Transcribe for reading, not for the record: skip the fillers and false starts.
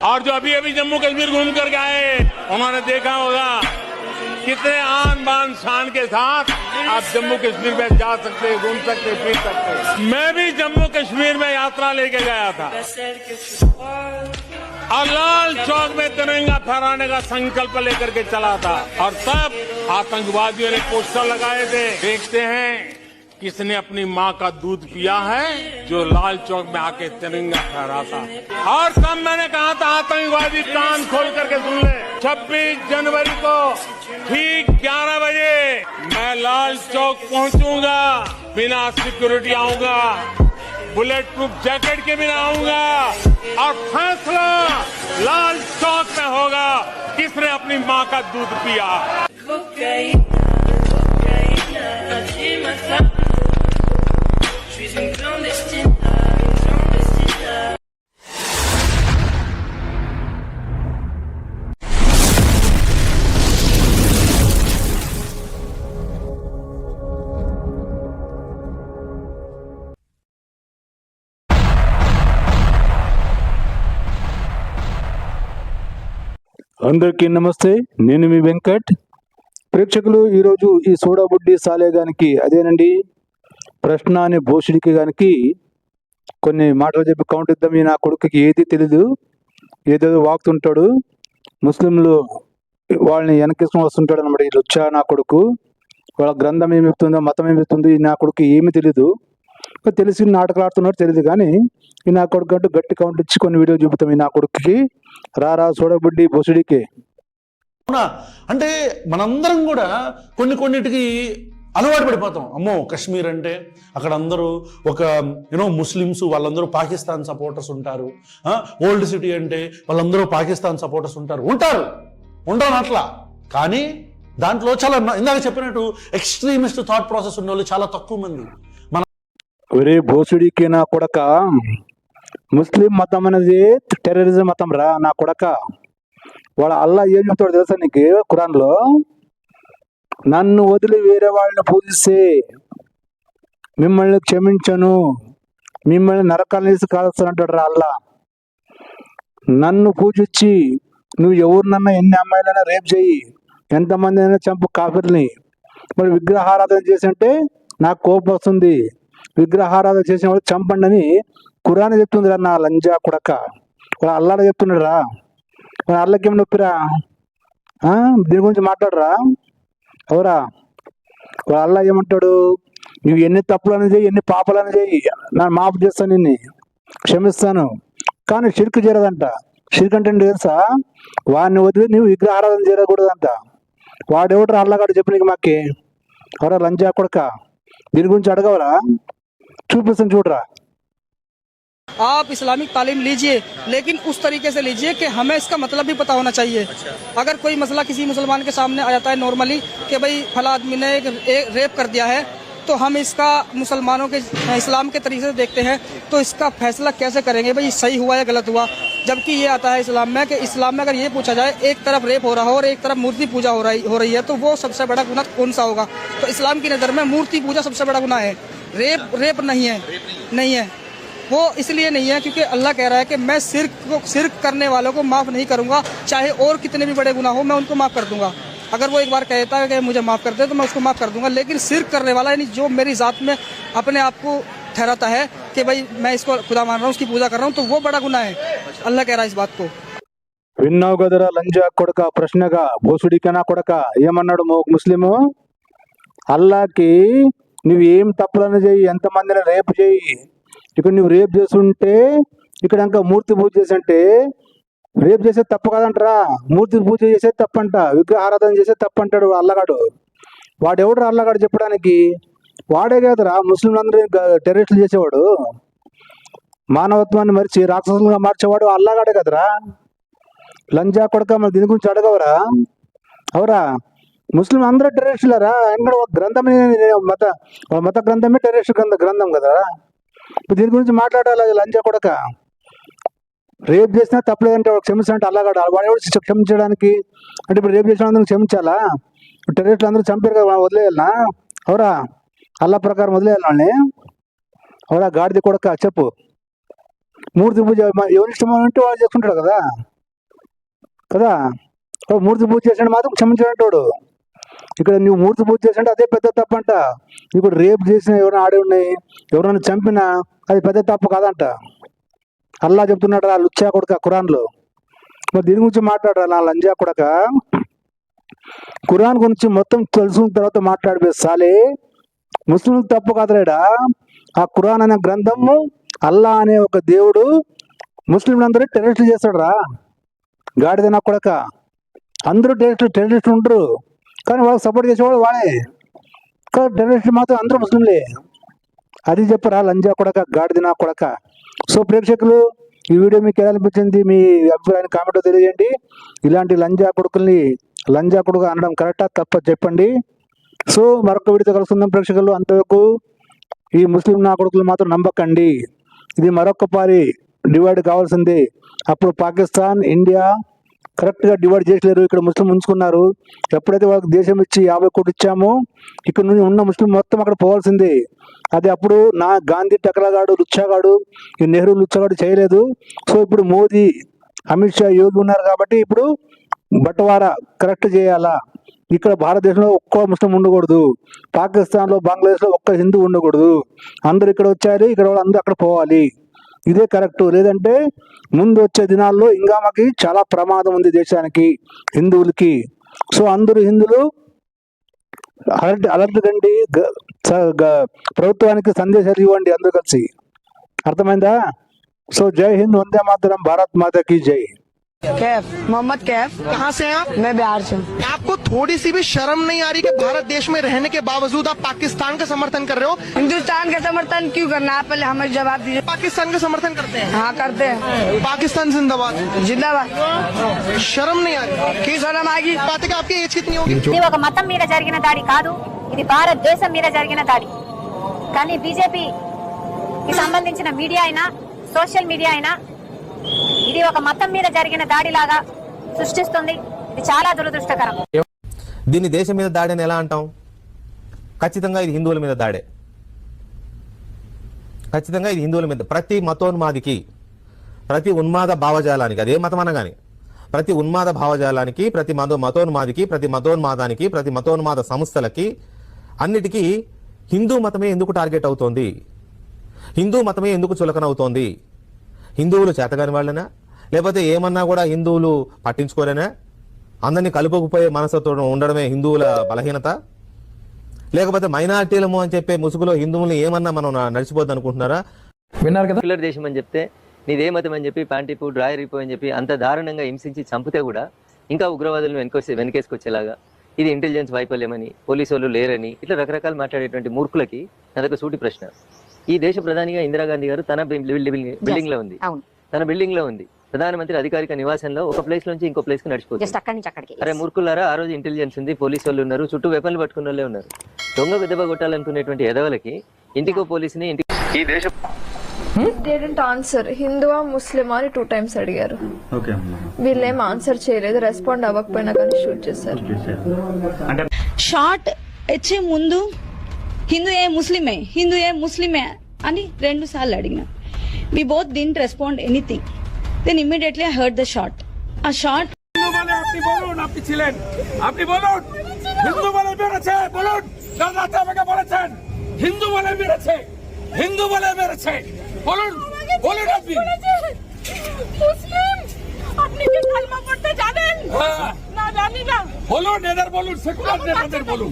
और जो अभी अभी जम्मू कश्मीर घूम करके आए, उन्होंने देखा होगा कितने आन बान शान के साथ आप जम्मू कश्मीर में जा सकते, घूम सकते, फिर सकते। मैं भी जम्मू कश्मीर में यात्रा लेके गया था और लाल चौक में तिरंगा फहराने का संकल्प लेकर के चला था, और तब आतंकवादियों ने पोस्टर लगाए थे, देखते हैं किसने अपनी माँ का दूध पिया है, जो लाल चौक में आके तिरंगा फहराता। और तब मैंने कहा था आतंकवादी कान खोल करके सुन ले, 26 जनवरी को ठीक 11 बजे मैं लाल चौक पहुंचूंगा, बिना सिक्योरिटी आऊंगा, बुलेट प्रूफ जैकेट के बिना आऊंगा, और फैसला लाल चौक में होगा किसने अपनी माँ का दूध पिया। అందరికీ నమస్తే, నేను మీ వెంకట్. ప్రేక్షకులు, ఈరోజు ఈ సోడాబుడ్డి సాలే గానికి, అదేనండి ప్రశ్న అనే భోషుడికి గానికి కొన్ని మాటలు చెప్పి కౌంట్ ఇద్దాం. ఈ నా కొడుకుకి ఏది తెలీదు, ఏదేదో వాగుతుంటాడు, ముస్లింలు వాళ్ళని వెనకేసుకొని వస్తుంటాడు అనమాట. ఈ లుచ్చా నా కొడుకు, వాళ్ళ గ్రంథం ఏమి చెప్తుందో, మతం ఏమి చెప్తుందో ఈ నా కొడుకు ఏమీ తెలీదు. తెలిసి నాటకాలు ఆడుతున్నాడు తెలియదు, కానీ ఈ నా కొడుకు అంటూ గట్టి కౌంట్ ఇచ్చి కొన్ని వీడియో చూపుతాం ఈ నా కొడుకుకి. రారా సోడబుడ్డి బొసుడికి. అవునా? అంటే మనందరం కూడా కొన్నిటికి అలవాటు పడిపోతాం. అమ్మో కశ్మీర్ అంటే అక్కడ అందరూ ఒక ముస్లిమ్స్, వాళ్ళందరూ పాకిస్తాన్ సపోర్టర్స్ ఉంటారు. ఓల్డ్ సిటీ అంటే వాళ్ళందరూ పాకిస్తాన్ సపోర్టర్స్ ఉంటారు అట్లా. కానీ దాంట్లో చాలా ఇందాక చెప్పినట్టు ఎక్స్ట్రీమిస్ట్ థాట్ ప్రాసెస్ ఉన్న వాళ్ళు చాలా తక్కువ మంది. ఒరే భోసుడికి నా కొడక, ముస్లిం మతం అనేది టెర్రరిజం మతం రా నా కొడక. వాళ్ళ అల్లా ఏం చెప్తాడు తెలుసా నీకు ఖురాన్లో? నన్ను వదిలి వేరే వాళ్ళని పూజిస్తే మిమ్మల్ని క్షమించను, మిమ్మల్ని నరకాలు వేసి కాలుస్తానంటాడు రా అల్లా. నన్ను పూజించి నువ్వు ఎవరినన్నా ఎన్ని అమ్మాయిలైనా రేప్ చేయి, ఎంతమంది అయినా చంపు కాఫీర్ని, మరి విగ్రహారాధన చేసి అంటే నాకు కోపం వస్తుంది, విగ్రహారాధన చేసిన వాళ్ళు చంపండి అని ఖురాన్ చెప్తుంది రా నా లంజా కొడక. వాళ్ళ అల్లాడ చెప్తున్నాడు రా, వాళ్ళ అల్లకేం నొప్పిరా? దీని గురించి మాట్లాడరా ఎవరా? వాళ్ళ అల్లా ఏమంటాడు? నువ్వు ఎన్ని తప్పులని చేయి, ఎన్ని పాపలని చేయి, నా మాఫ్ చేస్తాను, నిన్ను క్షమిస్తాను, కానీ షిర్క్ చేయలేదంట. షిర్క్ అంటే తెలుసా? వాడిని వదిలి నువ్వు విగ్రహారాధన చేయకూడదంట. వాడెవడరా అల్లగాడు చెప్పు నీకు మాకి? ఎవరా లంజా కొడక? దీని గురించి అడగవరా? చూపిస్తాను చూడరా. आप इस्लामिक तालीम लीजिए, लेकिन उस तरीके से लीजिए कि हमें इसका मतलब भी पता होना चाहिए। अगर कोई मसला किसी मुसलमान के सामने आ जाता है नॉर्मली कि भाई फला आदमी ने रेप कर दिया है, तो हम इसका मुसलमानों के इस्लाम के तरीके से देखते हैं, तो इसका फैसला कैसे करेंगे भाई सही हुआ या गलत हुआ? जबकि ये आता है इस्लाम में कि इस्लाम में अगर ये पूछा जाए एक तरफ रेप हो रहा हो और एक तरफ मूर्ति पूजा हो रही है, तो वो सबसे बड़ा गुनाह कौन सा होगा? तो इस्लाम की नज़र में मूर्ति पूजा सबसे बड़ा गुनाह है, रेप नहीं है। वो इसलिए नहीं है क्योंकि अल्लाह कह रहा है कि मैं शिर्क करने वालों को माफ़ नहीं करूंगा, चाहे और कितने भी बड़े गुनाह हो मैं उनको माफ़ कर दूंगा। अगर वो एक बार कहता है कि मुझे माफ़ कर दे तो मैं उसको माफ़ कर दूंगा, लेकिन शिर्क करने वाला यानी जो मेरी ज़ात में अपने आप को ठहराता है कि भाई मैं इसको खुदा मान रहा हूँ, उसकी पूजा कर रहा हूँ, तो वो बड़ा गुनाह है। अल्लाह कह रहा है इस बात को। విన్నావు కదరా లంజా కొడక, ప్రశ్నగా భోసుడికనా కొడక ఏమన్నాడు ముస్లిము? అల్లాకి నువ్వు ఏం తప్పులను చేయి, ఎంతమందిని రేపు చేయి, ఇక్కడ నువ్వు రేపు చేస్తుంటే ఇక్కడ ఇంకా మూర్తి పూజ చేసంటే రేపు చేసే తప్పు కాదంటరా, మూర్తి పూజ చేసే తప్పంట, విగ్రహారాధన చేసే తప్పంటాడు అల్లగాడు. వాడెవడు అల్లగాడు చెప్పడానికి? వాడే కదరా ముస్లింలందరూ టెర్రరిస్టులు చేసేవాడు, మానవత్వాన్ని మరిచి రాక్షసులుగా మార్చేవాడు అల్లగాడే కదరా. లంజా కొడక, మన దీని గురించి అడగవరా? అవరా ముస్లిం అందరూ టెర్రరిస్టులరా? ఎందుకంటే ఒక గ్రంథమే మత గ్రంథమే టెర్రరిస్ట్ గ్రంథం కదరా. దీని గురించి మాట్లాడాలి లంజా కొడక. రేపు చేసినా తప్పలేదంటే వాడు క్షమించాలంటే అల్లగాడు. వాడు ఎవరు క్షమించడానికి? అంటే ఇప్పుడు రేపు చేసిన అందరూ క్షమించాలా? టెర్రరిస్టులు అందరూ చంపారు కదా, వదిలేయాలనా? అవరా అల్లా ప్రకారం వదిలేయాలి వాళ్ళని? అవరా గాడిద కొడక చెప్పు. మూర్తి పూజ ఎవరి ఇష్టం ఉంటే వాళ్ళు చేసుకుంటాడు కదా. కదా. మూర్తి పూజ చేసాడు మాత్రం క్షమించినట్టు. ఇక్కడ నువ్వు మూర్తి పూజ చేసాడు అదే పెద్ద తప్పు అంట. ఇప్పుడు రేపు చేసిన ఎవరైనా ఆడే ఉన్నాయి, ఎవరైనా చంపినా అది పెద్ద తప్పు కాదంట. అల్లా చెప్తున్నాడు ఆ లుచ్చా కొడుక ఖురాన్లో. మరి దీని గురించి మాట్లాడరా నా లంజా కొడక? ఖురాన్ గురించి మొత్తం తెలుసుకున్న తర్వాత మాట్లాడిపే సాలే. ముస్లింలు తప్పు కాదులేడా. ఆ ఖురాన్ అనే గ్రంథము అల్లా అనే ఒక దేవుడు ముస్లింలందరూ టెర్రరిస్టులు చేస్తాడు రా. గాడిద నా కొడక. అందరూ టెర్రరిస్టులు ఉంటారు, కానీ వాళ్ళకి సపోర్ట్ చేసేవాడు వాడే. కానీ టెర్రరిస్టులు మాత్రం అందరూ ముస్లింలే. అది చెప్పరా లంజా కొడక, గాడిద నా కొడక. సో ప్రేక్షకులు, ఈ వీడియో మీకు ఎలా అనిపించింది? మీ అభిప్రాయాన్ని కామెంట్లో తెలియజేయండి. ఇలాంటి లంజా కొడుకుల్ని లంజా కొడుకు అనడం కరెక్టా తప్ప చెప్పండి. సో మరొక వీడియోతో కలుసుకుందాం ప్రేక్షకులు. అంతవరకు ఈ ముస్లిం నా కొడుకులు మాత్రం నమ్మకండి. ఇది మరొక పారి డివైడ్ కావాల్సింది. అప్పుడు పాకిస్తాన్, ఇండియా కరెక్ట్గా డివైడ్ చేసలేరు. ఇక్కడ ముస్లిం ఉంచుకున్నారు. ఎప్పుడైతే వాళ్ళకి దేశం ఇచ్చి 50 కోట్లు ఇచ్చామో ఇక్కడ నుండి ఉన్న ముస్లిం మొత్తం అక్కడ పోవాల్సింది. అది అప్పుడు నా గాంధీ టకలగాడు, లుచ్చాగాడు, ఈ నెహ్రూ లుచ్చగాడు చేయలేదు. సో ఇప్పుడు మోదీ, అమిత్ షా, యోగి ఉన్నారు కాబట్టి ఇప్పుడు బట్వారా కరెక్ట్ చేయాలా. ఇక్కడ భారతదేశంలో ఒక్క ముస్లిం ఉండకూడదు, పాకిస్తాన్లో, బంగ్లాదేశ్లో ఒక్క హిందూ ఉండకూడదు. అందరు ఇక్కడ వచ్చారు, ఇక్కడ వాళ్ళు అందరూ అక్కడ పోవాలి. ఇదే కరెక్ట్. లేదంటే ముందు వచ్చే దినాల్లో ఇంకా మాకు చాలా ప్రమాదం ఉంది దేశానికి, హిందువులకి. సో అందరూ హిందువులు అలర్ట్ కండి, ప్రభుత్వానికి సందేశాలు ఇవ్వండి అందరూ కలిసి. అర్థమైందా? సో జై హింద్, వందే మాతరం, భారత్ మాతాకి జై. कैफ मोहम्मद कैफ। कहाँ से हैं आप? मैं बिहार से हूँ। आपको थोड़ी सी भी शर्म नहीं आ रही कि भारत देश में रहने के बावजूद आप पाकिस्तान का समर्थन कर रहे हो? हिंदुस्तान का समर्थन क्यों करना है? पहले हमें जवाब दीजिए। पाकिस्तान का समर्थन करते हैं? हाँ करते हैं। पाकिस्तान जिंदाबाद। जिंदाबाद। शर्म नहीं आ रही? क्यों शर्म आएगी? बात है कि आपकी एज कितनी होगी? ఇది ఒక మతం మీద జరిగిన దాడి కాదు, ఇది భారతదేశం మీద జరిగిన దాడి. కానీ బీజేపీకి సంబంధించిన మీడియా అయినా, సోషల్ మీడియా అయినా ఇది ఒక మతం మీద జరిగిన దాడిలాగా సృష్టిస్తుంది. ఇది చాలా దురదృష్టకరం. దీన్ని దేశం మీద దాడి అని ఎలా అంటాం? ఖచ్చితంగా ఇది హిందువుల మీద దాడే. ఖచ్చితంగా ఇది హిందువుల మీద. ప్రతి మతోన్మాదికి, ప్రతి ఉన్మాద భావజాలానికి, అదే మతం అనగాని, ప్రతి ఉన్మాద భావజాలానికి, ప్రతి మతోన్మాదికి, ప్రతి మతోన్మాదానికి, ప్రతి మతోన్మాద సంస్థలకి అన్నిటికీ హిందూ మతమే ఎందుకు టార్గెట్ అవుతోంది? హిందూ మతమే ఎందుకు చులకన అవుతోంది? హిందువులు చేతగాని వాళ్ళనా, లేకపోతే ఏమన్నా కూడా హిందువులు పట్టించుకోలేనా? అందరినీ కలుపుకుపోయే మనసుతో ఉండడమే హిందువుల బలహీనత? లేకపోతే మైనారిటీలము అని చెప్పే ముసుగులో హిందువుల్ని ఏమన్నా మనం నడిచిపోద్ది అనుకుంటున్నారా? విన్నారు కదా, సెక్యులర్ దేశం అని చెప్తే నీదే మతం అని చెప్పి ప్యాంటీపు డ్రాయరీపు అని చెప్పి అంత దారుణంగా హింసించి చంపితే కూడా ఇంకా ఉగ్రవాదులను వెనకేసుకొచ్చేలాగా ఇది ఇంటెలిజెన్స్ వైఫల్యమని, పోలీసు వాళ్ళు లేరని, ఇట్లా రకరకాలు మాట్లాడేటువంటి మూర్ఖులకి నాదొక సూటి ప్రశ్న. ఈ దేశ ప్రధానిగా ఇందిరాగాంధీ గారు తన బిల్డింగ్ లో ఉంది, తన బిల్డింగ్ లో ఉంది. ప్రధానమంత్రి అధికారిక నివాసంలో ఒక ప్లేస్ నుంచి ఇంకో ప్లేస్ కి నడిచిపోతుంది. అరే మూర్ఖులారా, ఆ రోజు ఇంటెలిజెన్స్ ఉంది, పోలీసు వాళ్ళు ఉన్నారు, చుట్టూ వెపన్లు పట్టుకున్న వాళ్ళే ఉన్నారు. దొంగ దెబ్బ కొట్టాలనుకునేటువంటి ఎదవలకి ఇంటికో పోలీసుని ఈ దేశం didn't answer. హిందువా ముస్లిమా అని 2 times అడిగారు. వీళ్ళేం ఆన్సర్ చేయలేదు. రెస్పాండ్ అవ్వకపోయినా కానీ షూట్ చేశారు. షార్ట్ వచ్చే ముందు హిందూ ఏ ముస్లిమే అని 2 సార్లు అడిగిన. We both didn't respond anything. Then immediately I heard the shot. ఆ షాట్ अपनी बोलून आपकी ছিলেন, আপনি বলুন হিন্দু বলে মেরেছে, বলুন কালরাতে আমাকে বলেছেন হিন্দু বলে মেরেছে, হিন্দু বলে মেরেছে, বলুন বলুন আপনি মুসলিম আপনি কি কালমা পড়তে জানেন? না জানি না। বলুন, এদের বলুন, সেকুলার নেতাদের বলুন।